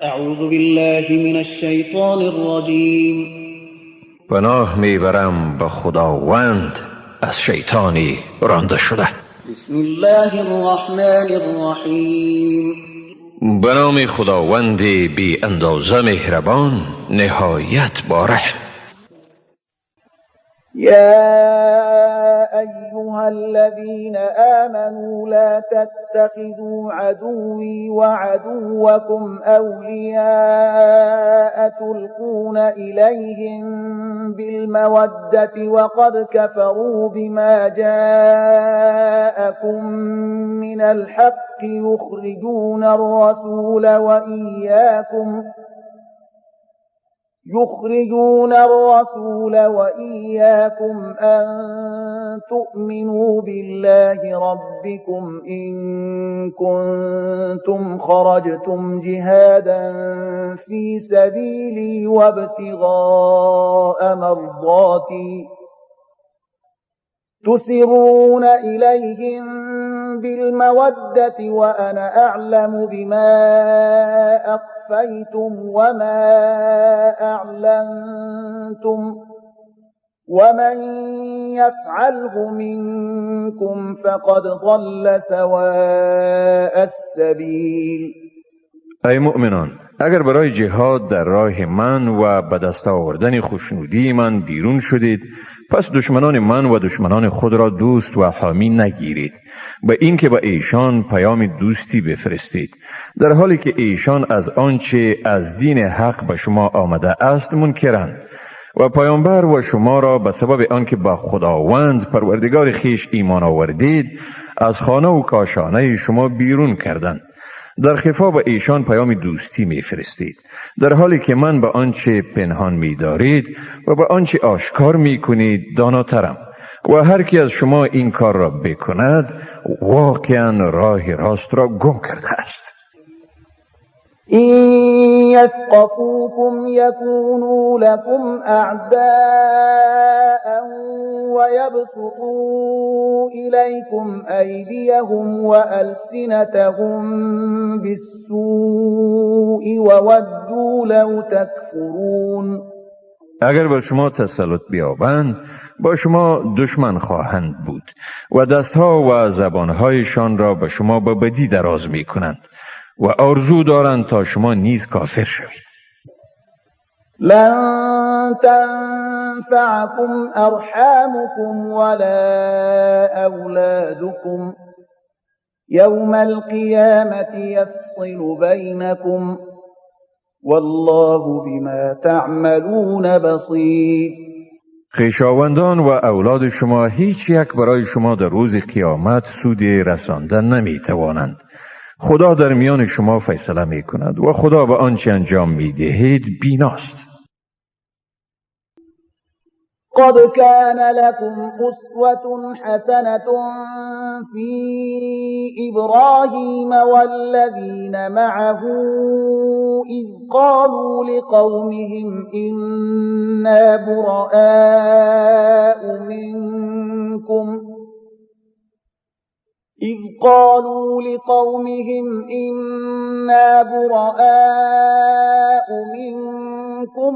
اعوذ بالله من الشیطان الرجیم. پناه میبرم به خداوند از شیطانی رانده شده. بسم الله الرحمن الرحیم. به نام خداوند بی اندازه مهربان نهایت بارح. يا أيها الذين آمنوا لا تتخذوا عدوي وعدوكم أولياء تلقون إليهم بالمودة وقد كفروا بما جاءكم من الحق يخرجون الرسول وإياكم أن تؤمنوا بالله ربكم إن كنتم خرجتم جهادا في سبيلي وابتغاء مرضاتي تسرون إليهم بالمودة وأنا أعلم بما أخفيتم وما أعلنتم ومن يفعله منكم فقد ضل سواء السبيل. ای مؤمنان، اگر برای جهاد در راه من و به دست آوردن خوشنودی من بیرون شدید، پس دشمنان من و دشمنان خود را دوست و حامی نگیرید، به این که به ایشان پیام دوستی بفرستید، در حالی که ایشان از آنچه از دین حق به شما آمده است منکرند و پیامبر و شما را به سبب آنکه به خداوند پروردگار خیش ایمان آوردید از خانه و کاشانه شما بیرون کردند. در خفا به ایشان پیام دوستی میفرستید، در حالی که من به آنچه پنهان می‌دارید و به آنچه آشکار می‌کنید داناترم و هر کی از شما این کار را بکند واقعا راه راست را گم کرده است. إن يثقفوكم يكونوا لكم أعداء ويبسطوا إليكم أيديهم وألسنتهم بالسوء وودوا لو تكفرون. اگر بر شما تسلط بیابند با شما دشمن خواهند بود و دستها و زبانهایشان را به شما به بدی دراز می کنند و آرزو دارند تا شما نیز کافر شوید. لن تنفعكم أرحامكم ولا أولادكم يوم القيامة يفصل بينكم والله بما تعملون بصير. خویشاوندان و اولاد شما هیچ یک برای شما در روز قیامت سودی رساندن نمی توانند. خدا در میان شما فیصله می کند و خدا به آنچه انجام می دهید بیناست. قد كان لكم أسوة حسنة في إبراهيم والذين معه إذ قالوا لقومهم إنا براء منكم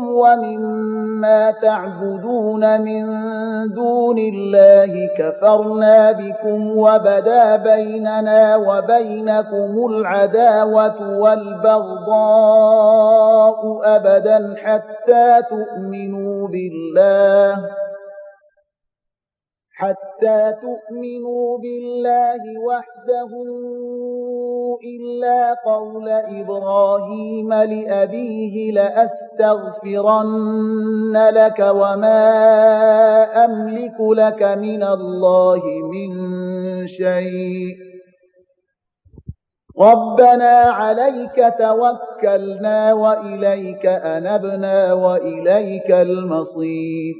ومما تعبدون من دون الله كفرنا بكم وبدا بيننا وبينكم العداوة والبغضاء أبدا حتى تؤمنوا بالله وحده إلا قول إبراهيم لأبيه لأستغفرن لك وما أملك لك من الله من شيء ربنا عليك توكلنا وإليك أنبنا وإليك المصير.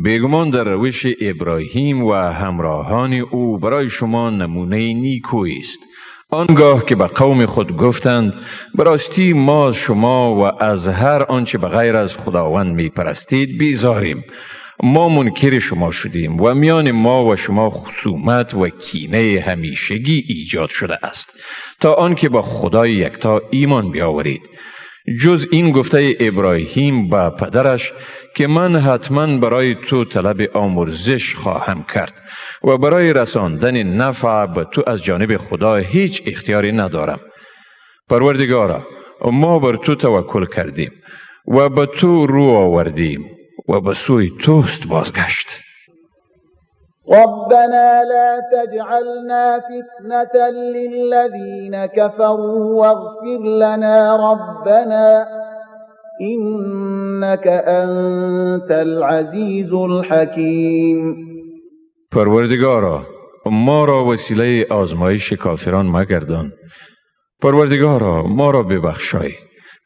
بیگمان در روش ابراهیم و همراهان او برای شما نمونه نیکویی است. آنگاه که به قوم خود گفتند براستی ما شما و از هر آنچه بغیر از خداوند می پرستید بیزاریم ما منکر شما شدیم و میان ما و شما خصومت و کینه همیشگی ایجاد شده است تا آنکه با خدای یکتا ایمان بیاورید. جز این گفته ابراهیم با پدرش که من حتما برای تو طلب آمرزش خواهم کرد و برای رساندن نفع به تو از جانب خدا هیچ اختیاری ندارم. پروردگارا، ما بر تو توکل کردیم و به تو رو آوردیم و به سوی توست بازگشت. ربنا لا تجعلنا فتنة للذين كفروا واغفر لنا ربنا إنك أنت العزيز الحكيم. پروردگارا، ما را وسیله آزمایش کافران مگردان. پروردگارا، ما را ببخشای،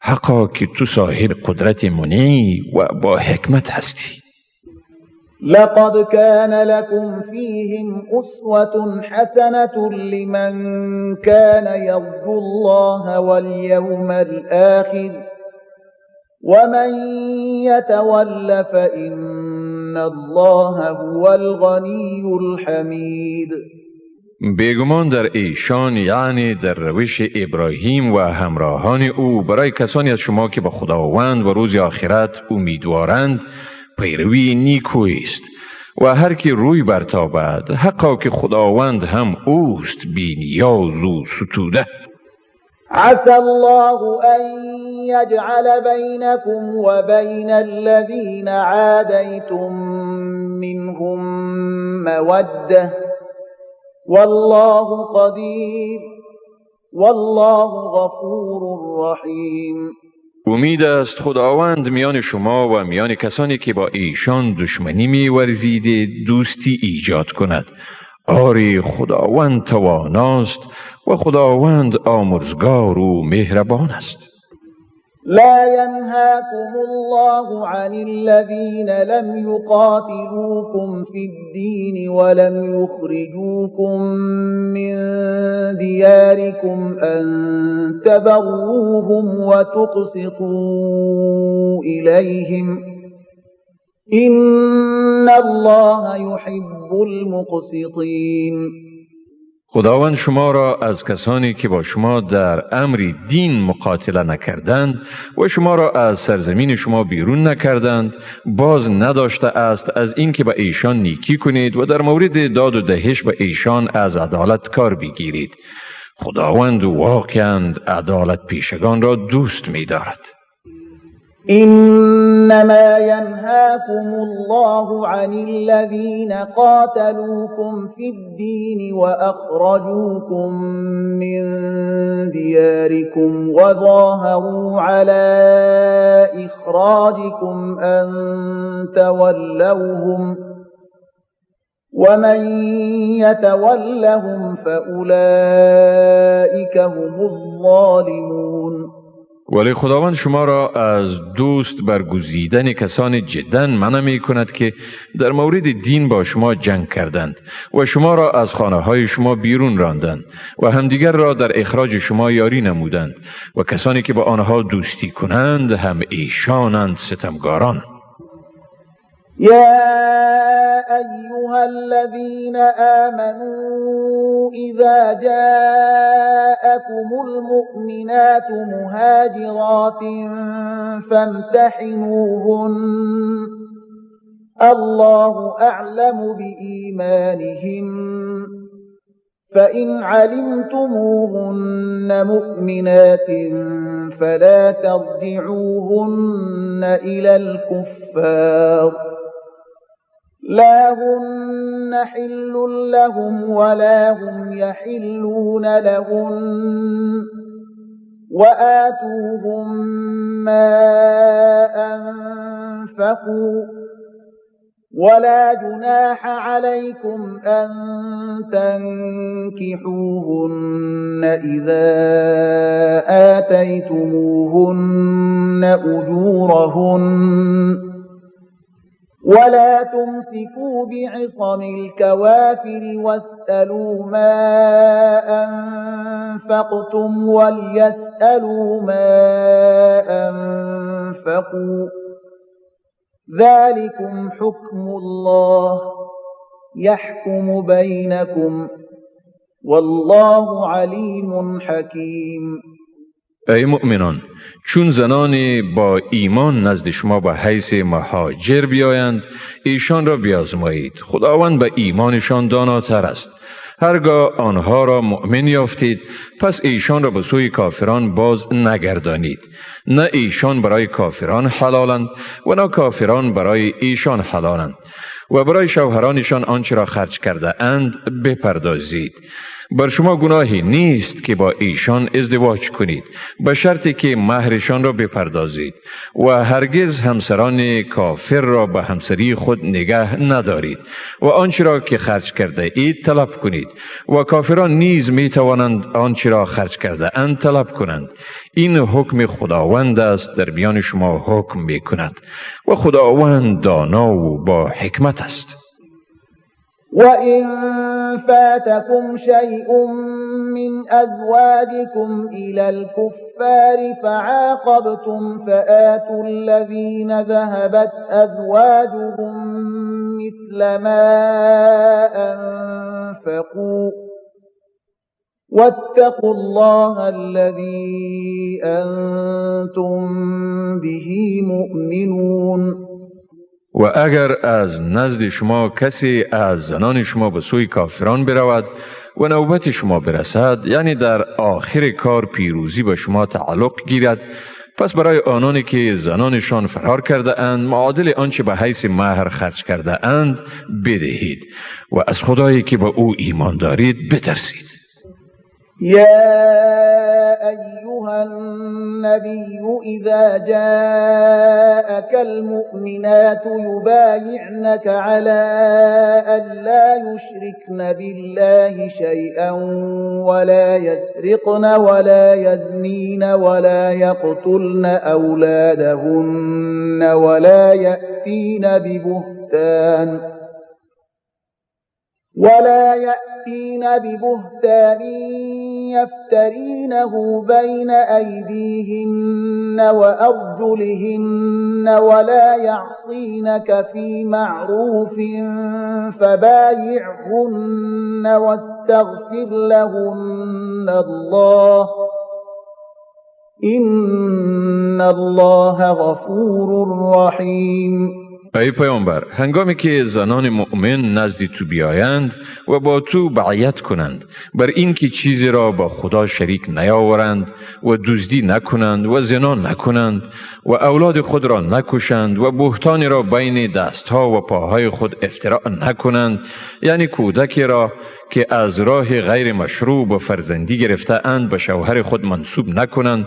حقا که تو صاحب قدرت منعی و با حکمت هستی. لقد كان لكم فيهم أسوة حسنة لمن كان يرجو الله واليوم الآخر ومن يتول فإن الله هو الغني الحميد. بیگمان در ایشان یعنی در روش ابراهیم و همراهان او برای کسانی از شما که به خداوند و روز آخرت امیدوارند پیروی نیکویی است و هر که روی برتابد حقا که خداوند هم اوست بی نیاز و ستوده. عسى الله أن يجعل بينكم وبين الذين عاديتم منهم مودة والله قدير والله غفور رحیم. امید است خداوند میان شما و میان کسانی که با ایشان دشمنی می ورزیده دوستی ایجاد کند. آری خداوند تواناست و خداوند آمرزگار و مهربان است. لا ينهاكم الله عن الذين لم يقاتلوكم في الدين ولم يخرجوكم من دياركم أن تبروهم وتقسطوا إليهم إن الله يحب المقسطين. خداوند شما را از کسانی که با شما در امر دین مقاتله نکردند و شما را از سرزمین شما بیرون نکردند باز نداشته است از اینکه به ایشان نیکی کنید و در مورد داد و دهش به ایشان از عدالت کار بگیرید. خداوند واقعاً عدالت پیشگان را دوست می دارد. إنما ينهاكم الله عن الذين قاتلوكم في الدين وأخرجوكم من دياركم وظاهروا على إخراجكم أن تولوهم ومن يتولهم فأولئك هم الظالمون. ولی خداوند شما را از دوست برگزیدن کسان جدا منع می کند که در مورد دین با شما جنگ کردند و شما را از خانه های شما بیرون راندند و همدیگر را در اخراج شما یاری نمودند و کسانی که با آنها دوستی کنند هم ایشانند ستمگاران. يا أيها الذين آمنوا إذا جاءكم المؤمنات مهاجرات فامتحنوهن الله أعلم بإيمانهن فإن علمتموهن مؤمنات فلا ترجعوهن إلى الكفار لا هن حل لهم ولا هم يحلون لهن وآتوهم ما أنفقوا ولا جناح عليكم أن تنكحوهن إذا آتيتموهن أجورهن ولا تمسكوا بعصم الكوافر واسألوا ما أنفقتم وليسألوا ما أنفقوا ذلكم حكم الله يحكم بينكم والله علیم حکیم. ای مؤمنان، چون زنان با ایمان نزد شما به حیث مهاجر بیایند، ایشان را بیازمایید. خداوند به ایمانشان داناتر است. هرگاه آنها را مؤمن یافتید، پس ایشان را به سوی کافران باز نگردانید. نه ایشان برای کافران حلالند و نه کافران برای ایشان حلالند. و برای شوهرانشان آنچه را خرج کرده اند بپردازید. بر شما گناهی نیست که با ایشان ازدواج کنید، به شرطی که مهرشان را بپردازید. و هرگز همسران کافر را به همسری خود نگه ندارید و آنچه را که خرج کرده اید طلب کنید. و کافران نیز می توانند آنچه را خرج کرده اند طلب کنند. این حکم خداوند است، در میان شما حکم می کند و خداوند دانا و با حکمت است. وَإِن فَاتَكُمْ شَيْءٌ مِّنْ أَزْوَاجِكُمْ إِلَى الْكُفَّارِ فَعَاقَبْتُمْ فَآتُوا الَّذِينَ ذَهَبَتْ أَزْوَاجُهُم مِّثْلَ مَا أَنفَقُوا وَاتَّقُوا اللَّهَ الَّذِي أَنتُم بِهِ مُؤْمِنُونَ. و اگر از نزد شما کسی از زنان شما به سوی کافران برود و نوبت شما برسد، یعنی در آخر کار پیروزی به شما تعلق گیرد، پس برای آنانی که زنانشان فرار کرده اند معادل آنچه به حیث مهر خرج کرده اند بدهید و از خدایی که به او ایمان دارید بترسید. يا أيها النبي إذا جاءك المؤمنات يبايعنك على أن لا يشركن بالله شيئا ولا يسرقن ولا يزنين ولا يقتلن أولادهن ولا يأتين ببهتان يفترينه بين أيديهن وأرجلهن ولا يعصينك في معروف فبايعهن واستغفر لهن الله إن الله غفور رحيم. ای پیامبر، هنگامی که زنان مؤمن نزد تو بیایند و با تو بیعت کنند بر اینکه چیزی را با خدا شریک نیاورند و دزدی نکنند و زنا نکنند و اولاد خود را نکشند و بهتانی را بین دستها و پاهای خود افتراء نکنند، یعنی کودکی را که از راه غیر مشروع و فرزندی گرفته اند به شوهر خود منسوب نکنند،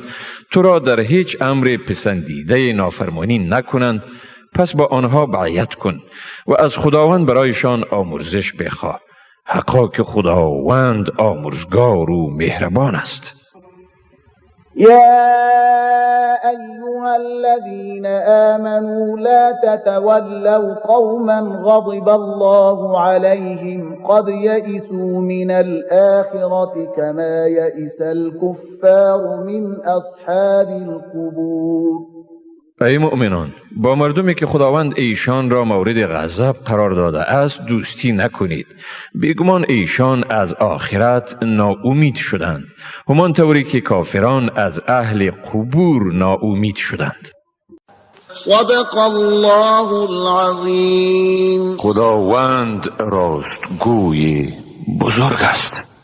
تو را در هیچ امر پسندیده نافرمانی نکنند، پس با آنها بیعت کن و از خداوند برایشان آمرزش بخواه. حقا که خداوند آمرزگار و مهربان است. يا أيها الذين آمنوا لا تتولوا قوما غضب الله عليهم قد يئسوا من الآخرة كما يئس الكفار من أصحاب القبور. ای مؤمنان، با مردمی که خداوند ایشان را مورد غضب قرار داده است دوستی نکنید. بیگمان ایشان از آخرت ناامید شدند، همان طوری که کافران از اهل قبور ناامید شدند. صدق الله العظیم. خداوند راستگوی بزرگ است.